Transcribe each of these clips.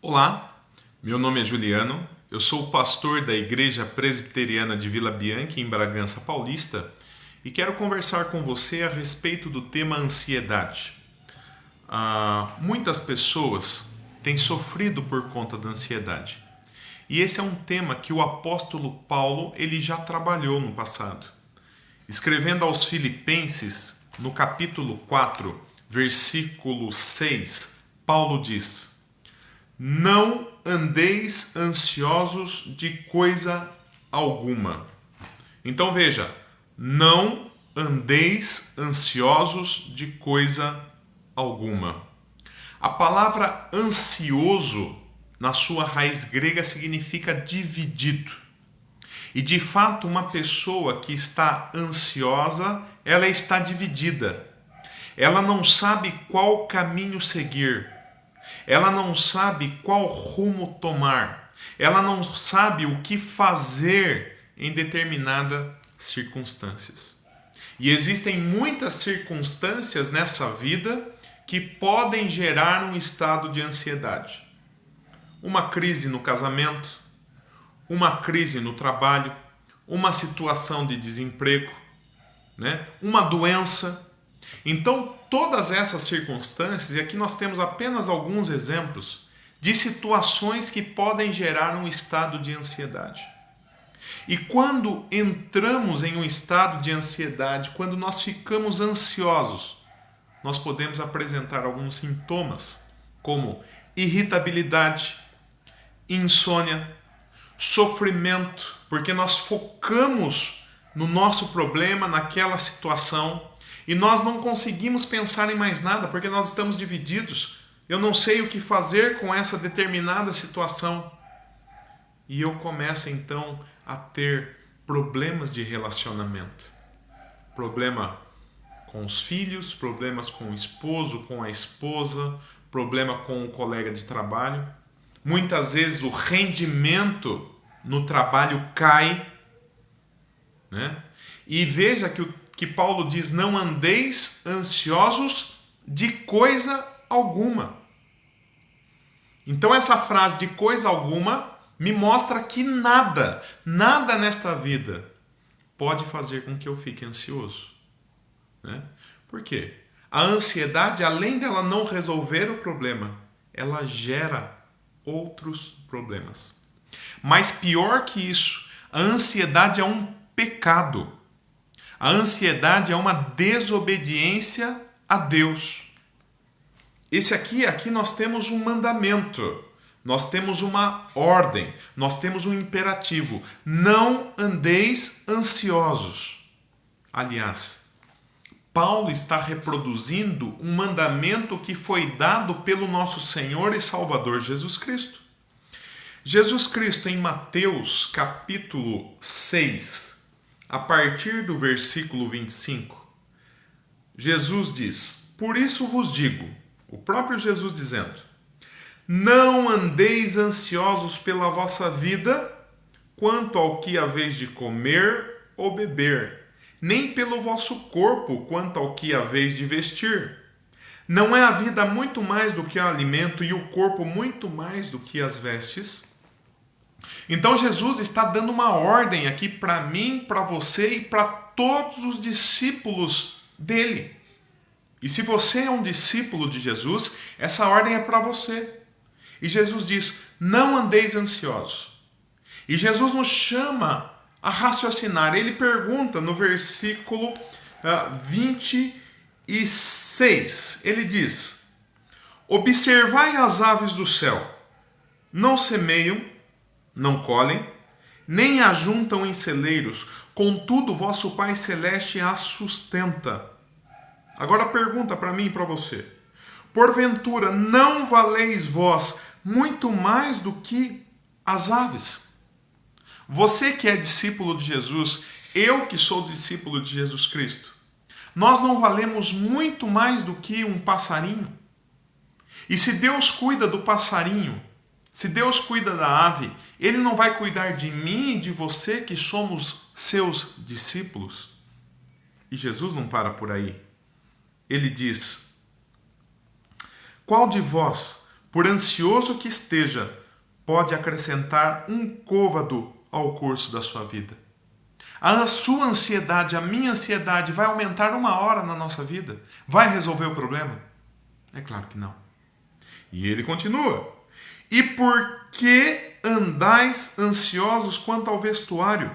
Olá, meu nome é Juliano, eu sou o pastor da Igreja Presbiteriana de Vila Bianchi, em Bragança Paulista, e quero conversar com você a respeito do tema ansiedade. Muitas pessoas têm sofrido por conta da ansiedade, e esse é um tema que o apóstolo Paulo ele já trabalhou no passado. Escrevendo aos Filipenses, no capítulo 4, versículo 6, Paulo diz: não andeis ansiosos de coisa alguma. Então veja, não andeis ansiosos de coisa alguma. A palavra ansioso, na sua raiz grega, significa dividido. E de fato, uma pessoa que está ansiosa, ela está dividida. Ela não sabe qual caminho seguir. Ela não sabe qual rumo tomar. Ela não sabe o que fazer em determinadas circunstâncias. E existem muitas circunstâncias nessa vida que podem gerar um estado de ansiedade. Uma crise no casamento, uma crise no trabalho, uma situação de desemprego, uma doença. Então, todas essas circunstâncias, e aqui nós temos apenas alguns exemplos de situações que podem gerar um estado de ansiedade. E quando entramos em um estado de ansiedade, quando nós ficamos ansiosos, nós podemos apresentar alguns sintomas, como irritabilidade, insônia, sofrimento, porque nós focamos no nosso problema, naquela situação, e nós não conseguimos pensar em mais nada, porque nós estamos divididos. Eu não sei o que fazer com essa determinada situação. E eu começo então a ter problemas de relacionamento. Problema com os filhos, problemas com o esposo, com a esposa, problema com o colega de trabalho. Muitas vezes o rendimento no trabalho cai, E veja que Paulo diz: não andeis ansiosos de coisa alguma. Então essa frase de coisa alguma me mostra que nada nesta vida pode fazer com que eu fique ansioso. Por quê? A ansiedade, além dela não resolver o problema, ela gera outros problemas. Mas pior que isso, a ansiedade é um pecado. A ansiedade é uma desobediência a Deus. Aqui nós temos um mandamento, nós temos uma ordem, nós temos um imperativo. Não andeis ansiosos. Aliás, Paulo está reproduzindo um mandamento que foi dado pelo nosso Senhor e Salvador Jesus Cristo. Jesus Cristo, em Mateus capítulo 6, a partir do versículo 25, Jesus diz: por isso vos digo, o próprio Jesus dizendo, não andeis ansiosos pela vossa vida, quanto ao que haveis de comer ou beber, nem pelo vosso corpo, quanto ao que haveis de vestir. Não é a vida muito mais do que o alimento e o corpo muito mais do que as vestes? Então Jesus está dando uma ordem aqui para mim, para você e para todos os discípulos dele. E se você é um discípulo de Jesus, essa ordem é para você. E Jesus diz: não andeis ansiosos. E Jesus nos chama a raciocinar. Ele pergunta no versículo 26, ele diz: observai as aves do céu, não semeiam, não colhem, nem ajuntam em celeiros, contudo vosso Pai Celeste as sustenta. Agora pergunta para mim e para você: porventura não valeis vós muito mais do que as aves? Você que é discípulo de Jesus, eu que sou discípulo de Jesus Cristo, nós não valemos muito mais do que um passarinho? E se Deus cuida do passarinho, se Deus cuida da ave, Ele não vai cuidar de mim e de você que somos seus discípulos? E Jesus não para por aí. Ele diz: qual de vós, por ansioso que esteja, pode acrescentar um côvado ao curso da sua vida. A sua ansiedade, a minha ansiedade vai aumentar 1 hora na nossa vida? Vai resolver o problema? É claro que não. E ele continua. E por que andais ansiosos quanto ao vestuário?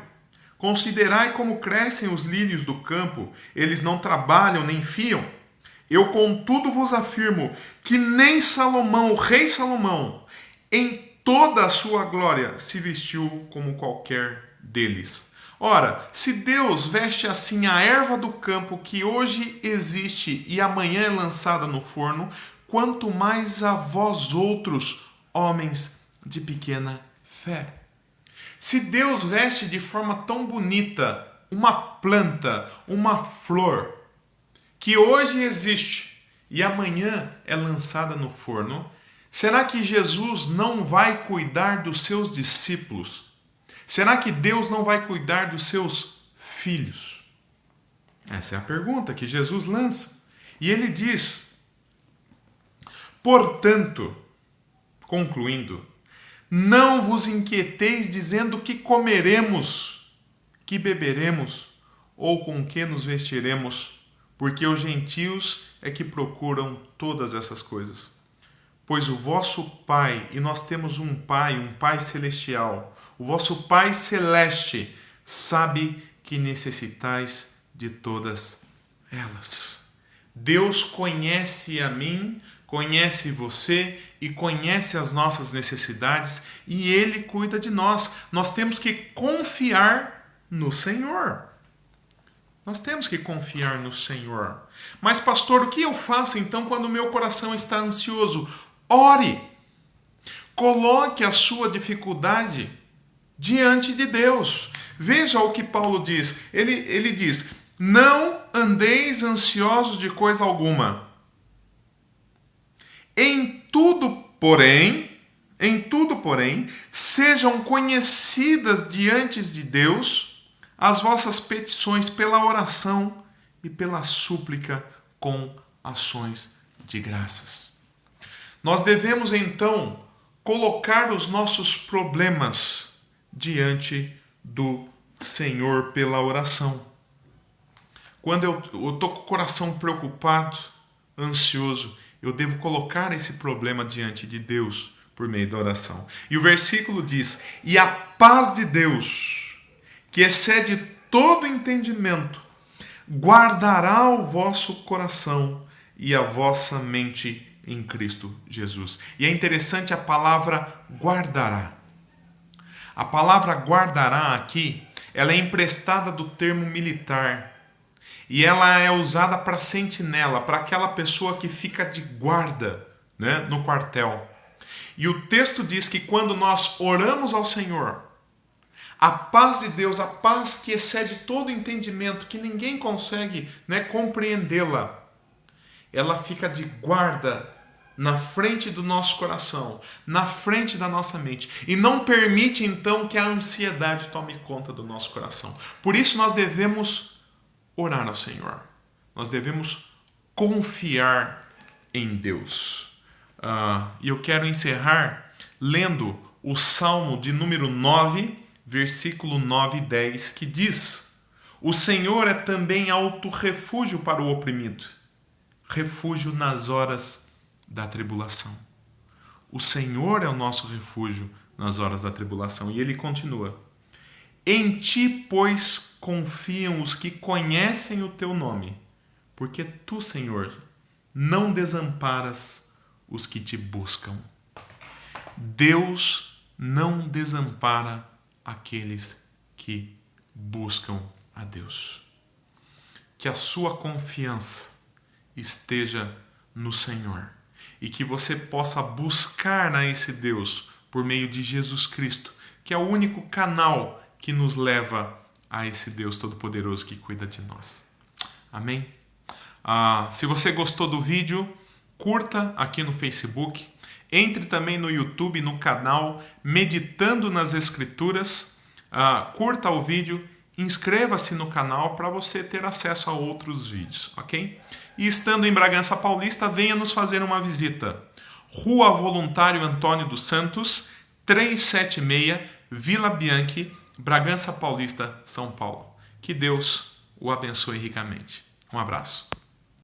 Considerai como crescem os lírios do campo, eles não trabalham nem fiam. Eu, contudo, vos afirmo que nem Salomão, o rei Salomão, em toda a sua glória, se vestiu como qualquer deles. Ora, se Deus veste assim a erva do campo que hoje existe e amanhã é lançada no forno, quanto mais a vós outros, homens de pequena fé. Se Deus veste de forma tão bonita uma planta, uma flor, que hoje existe e amanhã é lançada no forno, será que Jesus não vai cuidar dos seus discípulos? Será que Deus não vai cuidar dos seus filhos? Essa é a pergunta que Jesus lança. E ele diz: portanto, concluindo, não vos inquieteis dizendo que comeremos, que beberemos ou com que nos vestiremos, porque os gentios é que procuram todas essas coisas. Pois o vosso Pai, e nós temos um Pai celestial, o vosso Pai celeste sabe que necessitais de todas elas. Deus conhece a mim, conhece você e conhece as nossas necessidades e Ele cuida de nós. Nós temos que confiar no Senhor. Nós temos que confiar no Senhor. Mas, pastor, o que eu faço então quando o meu coração está ansioso? Ore. Coloque a sua dificuldade diante de Deus. Veja o que Paulo diz. Ele diz: não andeis ansiosos de coisa alguma. Em tudo, porém, sejam conhecidas diante de Deus as vossas petições pela oração e pela súplica com ações de graças. Nós devemos então colocar os nossos problemas diante do Senhor pela oração. Quando eu estou com o coração preocupado, ansioso, eu devo colocar esse problema diante de Deus por meio da oração. E o versículo diz: e a paz de Deus, que excede todo entendimento, guardará o vosso coração e a vossa mente em Cristo Jesus. E é interessante a palavra guardará. A palavra guardará aqui, ela é emprestada do termo militar. E ela é usada para sentinela, para aquela pessoa que fica de guarda, né, no quartel. E o texto diz que quando nós oramos ao Senhor, a paz de Deus, a paz que excede todo entendimento, que ninguém consegue, né, compreendê-la, ela fica de guarda na frente do nosso coração, na frente da nossa mente, e não permite então que a ansiedade tome conta do nosso coração. Por isso nós devemos orar ao Senhor. Nós devemos confiar em Deus. E eu quero encerrar lendo o Salmo de número 9, versículo 9 e 10, que diz: o Senhor é também alto refúgio para o oprimido, refúgio nas horas da tribulação. O Senhor é o nosso refúgio nas horas da tribulação. E ele continua: em ti, pois, confiam os que conhecem o teu nome, porque tu, Senhor, não desamparas os que te buscam. Deus não desampara aqueles que buscam a Deus. Que a sua confiança esteja no Senhor e que você possa buscar a esse Deus por meio de Jesus Cristo, que é o único canal que nos leva a esse Deus Todo-Poderoso que cuida de nós. Amém? Se você gostou do vídeo, curta aqui no Facebook. Entre também no YouTube, no canal Meditando nas Escrituras. Curta o vídeo, inscreva-se no canal para você ter acesso a outros vídeos, ok? E estando em Bragança Paulista, venha nos fazer uma visita. Rua Voluntário Antônio dos Santos, 376, Vila Bianchi, Bragança Paulista, São Paulo. Que Deus o abençoe ricamente. Um abraço.